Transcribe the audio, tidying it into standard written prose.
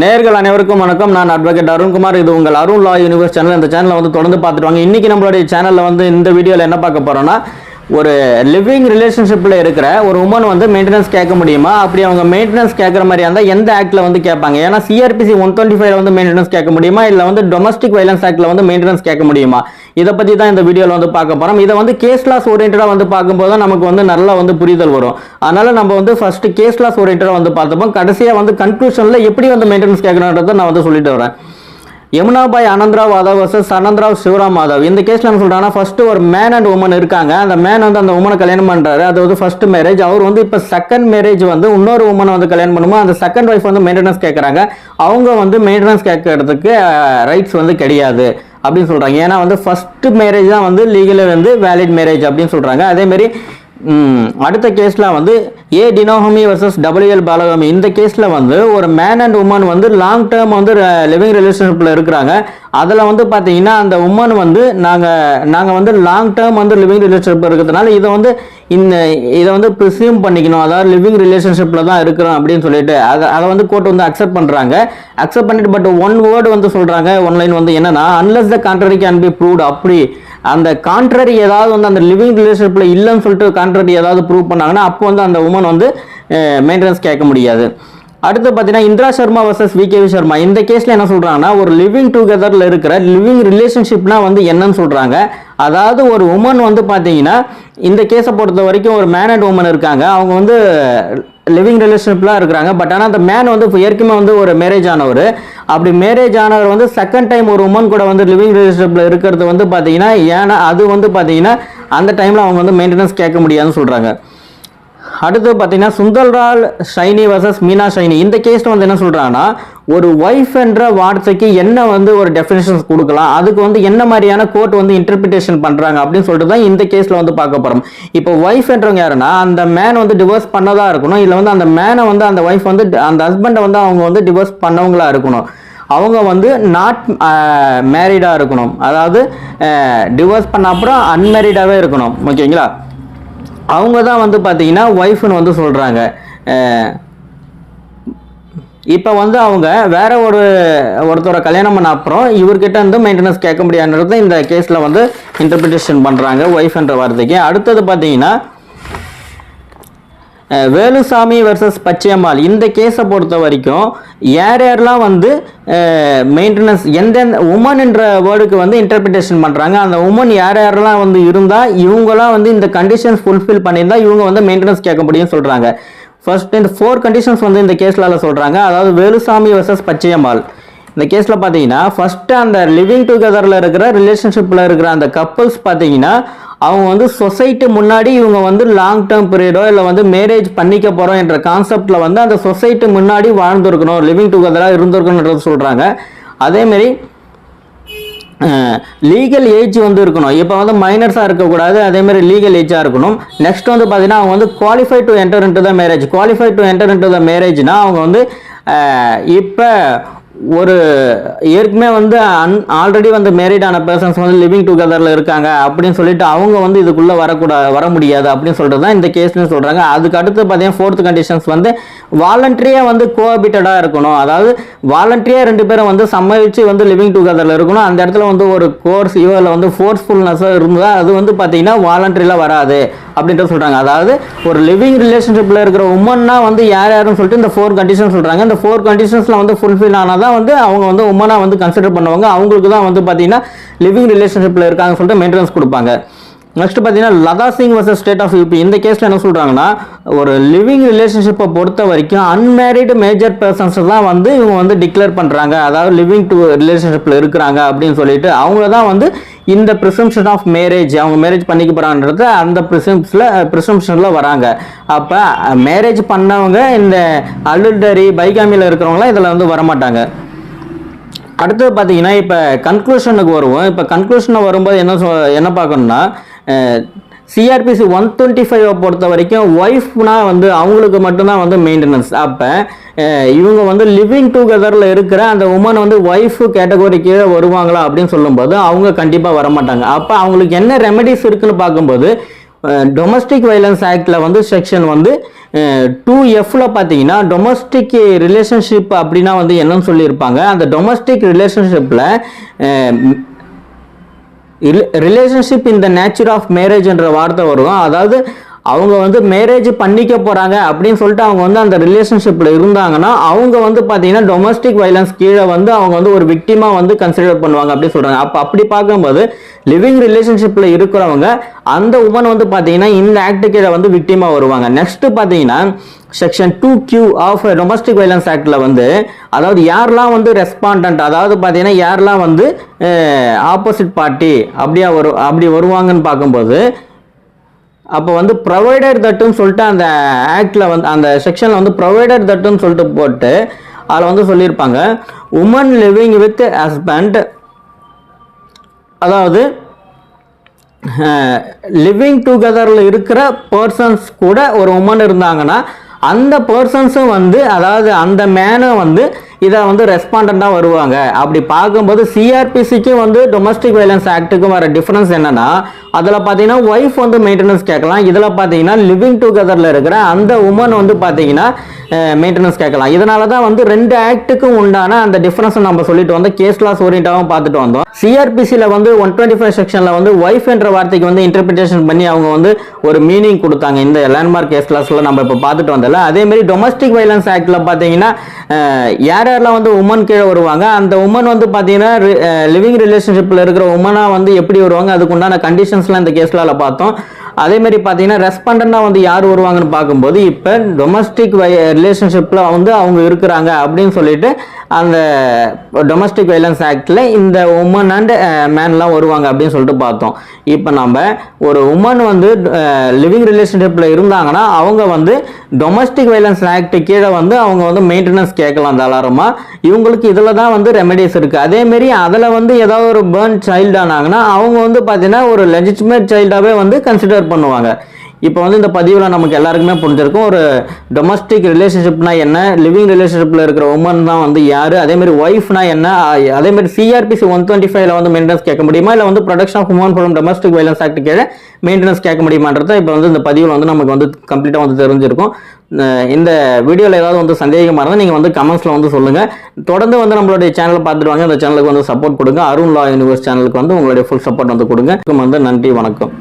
நேயர்கள் அனைவருக்கும் வணக்கம். நான் அட்வொகேட் அருண் குமார். இது உங்கள் அருண் லா யூனிவர்ஸ் சேனல். இந்த சேனலை வந்து தொடர்ந்து பார்த்துட்டு வாங்க. இன்னைக்கு நம்மளுடைய சேனல்ல வந்து இந்த வீடியோவில் என்ன பார்க்க போறோம்னா, ஒரு லிவிங் ரிலேஷன்ஷிப்பில் இருக்கிற ஒரு உமன் வந்து மெயின்டெனன்ஸ் கேட்க முடியுமா? அப்படி அவங்க மெயின்டெனன்ஸ் கேட்குற மாதிரி இருந்தால் எந்த ஆக்டில் வந்து கேட்பாங்க? ஏன்னா CRPC 125 வந்து மெயின்டெனன்ஸ் கேட்க முடியுமா, இல்லை வந்து டொமஸ்டிக் வைலன்ஸ் ஆக்டில் வந்து மெயின்டெனன்ஸ் கேட்க முடியுமா? இதை பற்றி தான் இந்த வீடியோவில் வந்து பார்க்க போகிறோம். இதை வந்து கேஸ் லாஸ் ஓரியன்டாக வந்து பார்க்கும்போது தான் நமக்கு வந்து நல்லா வந்து புரிதல் வரும். அதனால நம்ம வந்து ஃபர்ஸ்ட் கேஸ் லாஸ் ஓரியன்டாக வந்து பார்த்துப்போம். கடைசியாக வந்து கன்க்ளூஷனில் எப்படி வந்து மெயின்டெனன்ஸ் கேட்கணுன்றதை நான் வந்து சொல்லிட்டு வரேன். யமுனாபாய் ஆனந்தராவ் யாதவ் வர்சஸ் அனந்தராவ் சிவராம் யாதவ். இந்த கேஸ்ல என்ன சொல்றாங்கன்னா, ஃபர்ஸ்ட் ஒரு மேன் அண்ட் உமன் இருக்காங்க. அந்த மேன் வந்து அந்த உமனை கல்யாணம் பண்றாரு. அது வந்து ஃபர்ஸ்ட் மேரேஜ். அவர் வந்து இப்ப செகண்ட் மேரேஜ் வந்து இன்னொரு உமனை வந்து கல்யாணம் பண்ணும்போது அந்த செகண்ட் ஒய்ஃப் வந்து மெயின்டெனன்ஸ் கேட்கறாங்க. அவங்க வந்து மெயின்டெனன்ஸ் கேட்கறதுக்கு ரைட்ஸ் வந்து கிடையாது அப்படின்னு சொல்றாங்க. ஏன்னா வந்து ஃபர்ஸ்ட் மேரேஜ் தான் வந்து லீகலி வந்து வேலிட் மேரேஜ் அப்படின்னு சொல்றாங்க. அதே மாதிரி அடுத்த கேஸ்ல வந்து Dinohamy Vs Balahamy. இந்த கேஸ்ல வந்து ஒரு மேன் அண்ட் உமன் வந்து லாங் டேர்ம் வந்து லிவிங் ரிலேஷன்ஷிப்ல இருக்கிறாங்க. அதில் வந்து பார்த்தீங்கன்னா அந்த உமன் வந்து நாங்கள் வந்து லாங் டேர்ம் வந்து லிவிங் ரிலேஷன்ஷிப் இருக்கிறதுனால இதை வந்து ப்ரிசியூம் பண்ணிக்கணும், அதாவது லிவிங் ரிலேஷன்ஷிப்பில் தான் இருக்கிறோம் அப்படின்னு சொல்லிட்டு அதை வந்து கோர்ட் வந்து அக்செப்ட் பண்ணுறாங்க. அக்செப்ட் பண்ணிட்டு பட் ஒன் வேர்டு வந்து சொல்கிறாங்க, ஒன்லைன் வந்து என்னன்னா, unless the contrary can be proved. அப்படி அந்த கான்ட்ரரி ஏதாவது வந்து அந்த லிவிங் ரிலேஷன்ஷிப்பில் இல்லைன்னு சொல்லிட்டு கான்ட்ரரி ஏதாவது ப்ரூவ் பண்ணாங்கன்னா அப்போ வந்து அந்த உமன் வந்து மெயின்டெனன்ஸ் கேட்க முடியாது. அடுத்து பார்த்தீங்கன்னா இந்திரா சர்மா வர்சஸ் VKV சர்மா. இந்த கேஸில் என்ன சொல்கிறாங்கன்னா, ஒரு லிவிங் டுகெதரில் இருக்கிற லிவிங் ரிலேஷன்ஷிப்னா வந்து என்னன்னு சொல்கிறாங்க. அதாவது ஒரு உமன் வந்து பார்த்தீங்கன்னா, இந்த கேஸை பொறுத்த வரைக்கும் ஒரு மேன் அண்ட் உமன் இருக்காங்க. அவங்க வந்து லிவிங் ரிலேஷன்ஷிப்லாம் இருக்கிறாங்க. பட் ஆனால் அந்த மேன் வந்து ஏற்கனவே வந்து ஒரு மேரேஜ் ஆனவர். அப்படி மேரேஜ் ஆனவர் வந்து செகண்ட் டைம் ஒரு உமன் கூட வந்து லிவிங் ரிலேஷன்ஷிப்பில் இருக்கிறது வந்து பார்த்தீங்கன்னா, ஏன்னா அது வந்து பார்த்தீங்கன்னா அந்த டைமில் அவங்க வந்து மெயின்டெனன்ஸ் கேட்க முடியாதுன்னு சொல்கிறாங்க. அடுத்து பார்த்தீங்கன்னா சுந்தர்லால் சைனி வர்சஸ் மீனா சைனி. இந்த கேஸில் வந்து என்ன சொல்கிறாங்கன்னா, ஒரு ஒய்ஃப் என்ற வார்த்தைக்கு என்ன வந்து ஒரு டெஃபினேஷன்ஸ் கொடுக்கலாம், அதுக்கு வந்து என்ன மாதிரியான கோர்ட் வந்து இன்டர்பிரிட்டேஷன் பண்ணுறாங்க அப்படின்னு சொல்லிட்டு தான் இந்த கேஸில் வந்து பார்க்க போகிறோம். இப்போ ஒய்ஃப் என்றவங்க யாருன்னா, அந்த மேன் வந்து டிவோர்ஸ் பண்ணதாக இருக்கணும், இல்லை வந்து அந்த மேனை வந்து அந்த ஒய்ஃப் வந்து அந்த ஹஸ்பண்டை வந்து அவங்க வந்து டிவோர்ஸ் பண்ணவங்களா இருக்கணும். அவங்க வந்து நாட் மேரிடாக இருக்கணும், அதாவது டிவோர்ஸ் பண்ண அப்புறம் அன்மேரிடாகவே இருக்கணும். ஓகேங்களா? அவங்க தான் வந்து பார்த்தீங்கன்னா ஒய்ஃப்னு வந்து சொல்கிறாங்க. இப்போ வந்து அவங்க வேற ஒருத்தரை கல்யாணம் பண்ண அப்புறம் இவர்கிட்ட வந்து மெயின்டெனன்ஸ் கேட்க முடியாதுன்றது இந்த கேஸில் வந்து இன்டர்பிரிட்டேஷன் பண்ணுறாங்க ஒய்ஃப் என்ற வார்த்தைக்கு. அடுத்தது பார்த்தீங்கன்னா வேலுசாமி வர்சஸ் பச்சையம்மாள். இந்த கேஸை பொறுத்த வரைக்கும் யாரெல்லாம் வந்து மெயின்டெனன்ஸ் எந்தெந்த உமன் என்ற வேர்டுக்கு வந்து இன்டர்பிரிட்டேஷன் பண்ணுறாங்க, அந்த உமன் யாரெல்லாம் வந்து இருந்தால் இவங்களாம் வந்து இந்த கண்டிஷன்ஸ் ஃபுல்ஃபில் பண்ணியிருந்தால் இவங்க வந்து மெயின்டெனன்ஸ் கேட்க முடியும்னு சொல்கிறாங்க. ஃபர்ஸ்ட் இந்த 4 கண்டிஷன்ஸ் வந்து இந்த கேஸில் சொல்கிறாங்க. அதாவது வேலுசாமி வர்சஸ் பச்சையம்மாள் இந்த கேஸில் பார்த்தீங்கன்னா, ஃபர்ஸ்ட் அந்த லிவிங் டுகெதரில் இருக்கிற ரிலேஷன்ஷிப்பில் இருக்கிற அந்த கப்புள்ஸ் பார்த்தீங்கன்னா, அவங்க வந்து சொசைட்டி முன்னாடி இவங்க வந்து லாங் டேர்ம் பீரியடோ இல்லை வந்து மேரேஜ் பண்ணிக்க போகிறோம் என்ற கான்செப்டில் வந்து அந்த சொசைட்டி முன்னாடி வாழ்ந்துருக்கணும், லிவிங் டுகெதராக இருந்திருக்கணுன்றது சொல்கிறாங்க. அதேமாரி லீகல் ஏஜ் வந்து இருக்கணும். இப்போ வந்து மைனர்ஸாக இருக்கக்கூடாது, அதேமாதிரி லீகல் ஏஜாக இருக்கணும். நெக்ஸ்ட் வந்து பார்த்தீங்கன்னா அவங்க வந்து qualify to enter into the marriage. Qualify to enter into the மேரேஜ்னா அவங்க வந்து இப்போ ஒரு ஏற்கனவே வந்து ஆல்ரெடி வந்து மேரிடான பர்சன்ஸ் வந்து லிவிங் டுகெதரில் இருக்காங்க அப்படின்னு சொல்லிட்டு அவங்க வந்து இதுக்குள்ளே வர முடியாது அப்படின்னு சொல்லிட்டு தான் இந்த கேஸ்லையும் சொல்கிறாங்க. அதுக்கு அடுத்து பார்த்தீங்கன்னா 4th கண்டிஷன்ஸ் வந்து வாலண்டரியாக வந்து கோஹபிட்டடாக இருக்கணும். அதாவது வாலண்டரியாக 2 பேரும் வந்து சம்மதிச்சு வந்து லிவிங் டுகெதரில் இருக்கணும். அந்த இடத்துல வந்து ஒரு கோர்ஸ் இவரில் வந்து ஃபோர்ஸ்ஃபுல்னஸாக இருந்தால் அது வந்து பார்த்தீங்கன்னா வாலண்டரியில் வராது அப்படின்ட்டு சொல்கிறாங்க. அதாவது ஒரு லிவிங் ரிலேஷன்ஷிப்பில் இருக்கிற உமன்னா வந்து யாருன்னு சொல்லிட்டு இந்த 4 கண்டிஷன் சொல்கிறாங்க. இந்த 4 கண்டிஷன்ஸில் வந்து ஃபுல்ஃபில் ஆனால் வந்து அவங்க வந்து உமனா வந்து கன்சிடர் பண்ணுவாங்க. அவங்களுக்கு தான் வந்து பார்த்தீங்கன்னா லிவிங் ரிலேஷன்ஷிப்பில் இருக்காங்கன்னு சொல்லிட்டு மெயின்டெனன்ஸ் கொடுப்பாங்க. நெக்ஸ்ட் பார்த்தீங்கன்னா Lata Singh versus state of UP. இந்த கேஸில் என்ன சொல்கிறாங்கன்னா, ஒரு லிவிங் ரிலேஷன்ஷிப்பை பொறுத்த வரைக்கும் அன்மேரிடு மேஜர் பர்சன்ஸ் தான் வந்து இவங்க வந்து டிக்ளேர் பண்ணுறாங்க, அதாவது லிவிங் டு ரிலேஷன்ஷிப்பில் இருக்கிறாங்க அப்படின்னு சொல்லிட்டு அவங்க தான் வந்து இந்த ப்ரிசம்ஷன் ஆஃப் மேரேஜ், அவங்க மேரேஜ் பண்ணிக்க போகிறான்றது அந்த ப்ரிசம்ஷனில் வராங்க. அப்போ மேரேஜ் பண்ணவங்க இந்த அடல்டரி பைகாமியில் இருக்கிறவங்களாம் இதில் வந்து வரமாட்டாங்க. அடுத்தது பார்த்தீங்கன்னா இப்போ கன்க்ளூஷனுக்கு வருவோம். இப்போ கன்க்ளூஷனை வரும்போது என்ன பார்க்கணும்னா, CRPC 125 பொறுத்த வரைக்கும் ஒய்ஃப்னா வந்து அவங்களுக்கு மட்டும்தான் வந்து மெயின்டெனன்ஸ். அப்போ இவங்க வந்து லிவிங் டுகெதரில் இருக்கிற அந்த உமன் வந்து ஒய்ஃப் கேட்டகரிக்கு வருவாங்களா அப்படின்னு சொல்லும்போது அவங்க கண்டிப்பாக வரமாட்டாங்க. அப்போ அவங்களுக்கு என்ன ரெமெடிஸ் இருக்குன்னு பார்க்கும்போது டொமஸ்டிக் வைலன்ஸ் ஆக்டில் வந்து செக்ஷன் வந்து 2Fல பார்த்தீங்கன்னா டொமஸ்டிக் ரிலேஷன்ஷிப் அப்படின்னா வந்து என்னன்னு சொல்லியிருப்பாங்க. அந்த டொமஸ்டிக் ரிலேஷன்ஷிப்பில் relationship in the nature of மேரேஜ்ன்ற வார்த்தை வரும். அதாவது அவங்க வந்து மேரேஜ் பண்ணிக்க போகிறாங்க அப்படின்னு சொல்லிட்டு அவங்க வந்து அந்த ரிலேஷன்ஷிப்பில் இருந்தாங்கன்னா அவங்க வந்து பார்த்தீங்கன்னா டொமஸ்டிக் வைலன்ஸ் கீழே வந்து அவங்க வந்து ஒரு விக்டிமாக வந்து கன்சிடர் பண்ணுவாங்க அப்படின்னு சொல்கிறாங்க. அப்போ அப்படி பார்க்கும்போது லிவிங் ரிலேஷன்ஷிப்பில் இருக்கிறவங்க அந்த உமன் வந்து பார்த்தீங்கன்னா இந்த ஆக்ட் கீழே வந்து விக்டிமாக வருவாங்க. நெக்ஸ்ட் பார்த்தீங்கன்னா section 2Q of domestic violence ஆக்டில் வந்து அதாவது யாரெல்லாம் வந்து ரெஸ்பாண்டன்ட் அதாவது பார்த்தீங்கன்னா யாரெல்லாம் வந்து ஆப்போசிட் பார்ட்டி அப்படி வருவாங்கன்னு பார்க்கும்போது அப்போ வந்து ப்ரொவைடர் தட்டுன்னு சொல்லிட்டு அந்த ஆக்டில் வந்து அந்த செக்ஷனில் வந்து ப்ரொவைடர் தட்டுன்னு சொல்லிட்டு போட்டு அதில் வந்து சொல்லியிருப்பாங்க உமன் லிவிங் வித் ஹஸ்பண்ட் அதாவது லிவிங் டுகெதரில் இருக்கிற பர்சன்ஸ் கூட ஒரு உமன் இருந்தாங்கன்னா அந்த பர்சன்ஸும் வந்து அதாவது அந்த மேனும் வந்து இதை வந்து ரெஸ்பாண்டண்டாக வருவாங்க. அப்படி பார்க்கும்போது CrPCக்கு வந்து டொமஸ்டிக் வைலன்ஸ் ஆக்டுக்கும் வர டிஃப்ரென்ஸ் என்னன்னா அதில் பார்த்தீங்கன்னா ஒய்ஃப் வந்து மெயின்டெனன்ஸ் கேட்கலாம். இதில் பார்த்தீங்கன்னா லிவிங் டுகெதரில் இருக்கிற அந்த உமன் வந்து பார்த்தீங்கன்னா மெயின்டெனன்ஸ் கேட்கலாம். இதனால தான் வந்து 2 ஆக்டுக்கும் உண்டான அந்த டிஃப்ரென்ஸை நம்ம சொல்லிட்டு வந்தோம். கேஸ் லாஸ் ஓரியண்டாகவும் பார்த்துட்டு வந்தோம். CrPCயில் வந்து 125 செக்ஷனில் வந்து ஒய்ஃப் என்ற வார்த்தைக்கு வந்து இன்டர்பிரிட்டேஷன் பண்ணி அவங்க வந்து ஒரு மீனிங் கொடுத்தாங்க. இந்த லேண்ட்மார்க் கேஸ் லாஸில் நம்ம இப்போ பார்த்துட்டு வந்தோம்ல. அதேமாரி டொமஸ்டிக் வைலன்ஸ் ஆக்டில் பார்த்தீங்கன்னா யாரெல்லாம் வந்து உமன் கீழே வருவாங்க அந்த உமன் வந்து பார்த்தீங்கன்னா லிவிங் ரிலேஷன்ஷிப்பில் இருக்கிற உமனாக வந்து எப்படி வருவாங்க அதுக்கு உண்டான கண்டிஷன்ஸ்லாம் இந்த கேஸ்லால பார்த்தோம். அதே மாதிரி பார்த்தீங்கன்னா ரெஸ்பாண்டண்டாக வந்து யார் வருவாங்கன்னு பார்க்கும்போது இப்போ டொமஸ்டிக் ரிலேஷன்ஷிப்பில் வந்து அவங்க இருக்கிறாங்க அப்படின்னு சொல்லிட்டு அந்த டொமஸ்டிக் வைலன்ஸ் ஆக்டில் இந்த உமன் அண்ட் மேன்லாம் வருவாங்க அப்படின்னு சொல்லிட்டு பார்த்தோம். இப்போ நம்ம ஒரு உமன் வந்து லிவிங் ரிலேஷன்ஷிப்பில் இருந்தாங்கன்னா அவங்க வந்து டொமஸ்டிக் வைலன்ஸ் ஆக்ட் கீழே வந்து அவங்க வந்து மெயின்டெனன்ஸ் கேட்கலாம் தாராளமாக. இவங்களுக்கு இதில் தான் வந்து ரெமெடிஸ் இருக்குது. அதேமாரி அதில் வந்து ஏதாவது ஒரு பேர்ன் சைல்டு ஆனாங்கன்னா அவங்க வந்து பார்த்தீங்கன்னா ஒரு லெஜிட்டிமேட் சைல்டாகவே வந்து கன்சிடர் பண்ணுவாங்க. இப்போ வந்து இந்த பதிவில் நமக்கு எல்லாருக்குமே புரிஞ்சிருக்கும் ஒரு டொமஸ்டிக் ரிலேஷன்ஷிப்னா என்ன, லிவிங் ரிலேஷன்ஷிப்பில் இருக்கிற உமன் தான் வந்து யார், அதேமாதிரி ஒய்ஃப்னா என்ன, அதேமாதிரி CrPC 125ல வந்து மெயின்டெனன்ஸ் கேட்க முடியுமா இல்லை வந்து protection of women from domestic violence act கீழே மெயின்டெனன்ஸ் கேட்க முடியுமான்றதை இப்போ வந்து இந்த பதிவில் வந்து நமக்கு வந்து கம்ப்ளீட்டாக வந்து தெரிஞ்சிருக்கும். இந்த வீடியோவில் ஏதாவது வந்து சந்தேகமாக இருந்தால் நீங்கள் வந்து கமெண்ட்ஸில் வந்து சொல்லுங்கள். தொடர்ந்து வந்து நம்மளுடைய சேனலை பார்த்துட்டு வாங்க. இந்த சேனலுக்கு வந்து சப்போர்ட் கொடுங்க. அருண் லா யூனிவர்ஸ் சேனலுக்கு வந்து உங்களுடைய ஃபுல் சப்போர்ட் வந்து கொடுங்க. வந்து நன்றி, வணக்கம்.